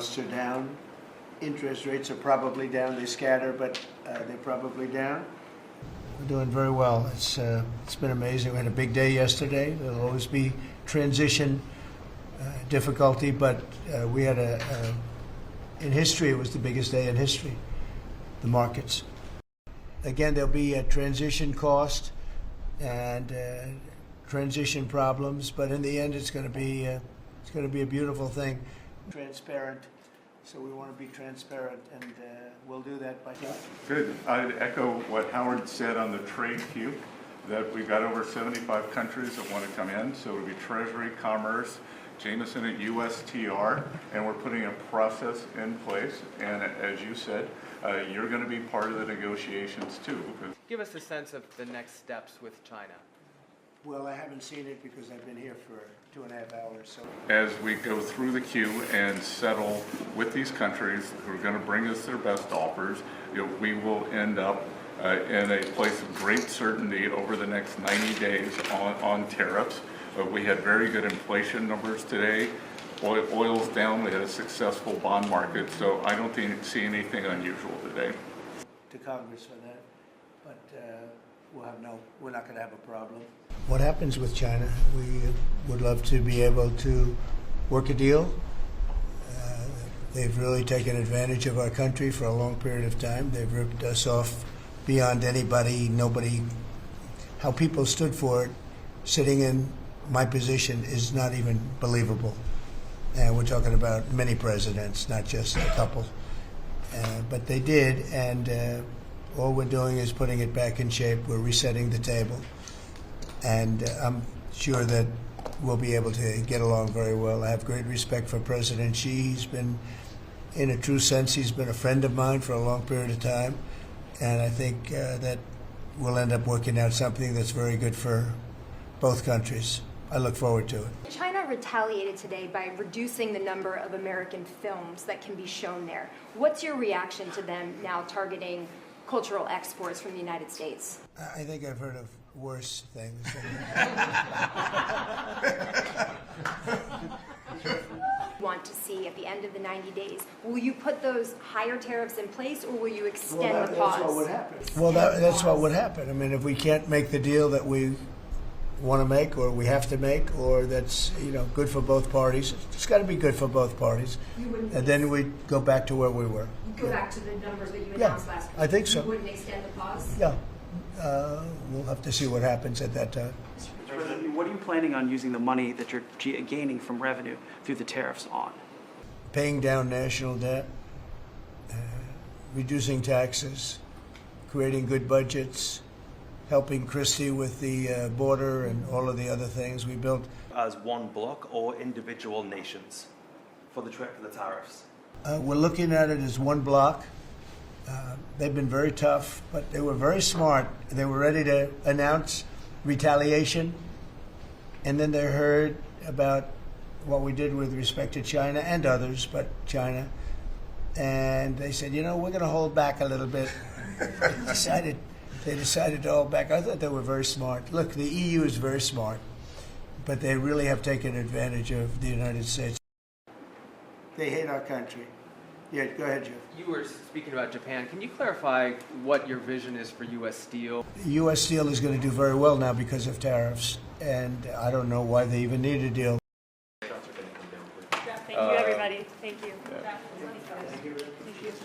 Are down. Interest rates are probably down. They scatter, but they're probably down. We're doing very well. It's been amazing. We had a big day yesterday. There'll always be transition difficulty, but we had in history, it was the biggest day in history, the markets. Again, there'll be a transition cost and transition problems, but in the end, it's going to be a beautiful thing. Transparent, so we want to be transparent, and we'll do that by now. Good. I'd echo what Howard said on the trade queue, that we've got over 75 countries that want to come in, so it'll be Treasury, Commerce, Jameson at USTR, and we're putting a process in place, and as you said, you're going to be part of the negotiations too. Give us a sense of the next steps with China. Well, I haven't seen it because I've been here for 2.5 hours. So, as we go through the queue and settle with these countries who are going to bring us their best offers, we will end up in a place of great certainty over the next 90 days on tariffs. We had very good inflation numbers today. Oil's down. We had a successful bond market, so I don't see anything unusual today. To Congress for that, but we're not going to have a problem. What happens with China? We would love to be able to work a deal. They've really taken advantage of our country for a long period of time. They've ripped us off beyond nobody. How people stood for it, sitting in my position, is not even believable. And we're talking about many presidents, not just a couple. But they did, and all we're doing is putting it back in shape. We're resetting the table. And I'm sure that we'll be able to get along very well. I have great respect for President Xi. He's been, in a true sense, he's been a friend of mine for a long period of time. And I think that we'll end up working out something that's very good for both countries. I look forward to it. China retaliated today by reducing the number of American films that can be shown there. What's your reaction to them now targeting cultural exports from the United States? I think I've heard of worse things. Want to see at the end of the 90 days, will you put those higher tariffs in place, or will you extend the pause? That's what would happen. Well, that's what would happen. I mean, if we can't make the deal that we want to make, or we have to make, or that's good for both parties, it's got to be good for both parties. And then we go back to where we were. Go back to the numbers that you announced last week. I think so. You wouldn't extend the pause? Yeah. We'll have to see what happens at that time. What are you planning on using the money that you're gaining from revenue through the tariffs on? Paying down national debt, reducing taxes, creating good budgets, helping Christie with the border and all of the other things we built. As one bloc or individual nations for the tariffs? We're looking at it as one bloc. They've been very tough, but they were very smart. They were ready to announce retaliation, and then they heard about what we did with respect to China and others, but China, and they said, we're going to hold back a little bit. They decided to hold back. I thought they were very smart. Look, the EU is very smart, but they really have taken advantage of the United States. They hate our country. Yeah, go ahead, Jeff. You were speaking about Japan. Can you clarify what your vision is for U.S. Steel? U.S. Steel is going to do very well now because of tariffs, and I don't know why they even need a deal. Thank you, everybody. Thank you. Yeah.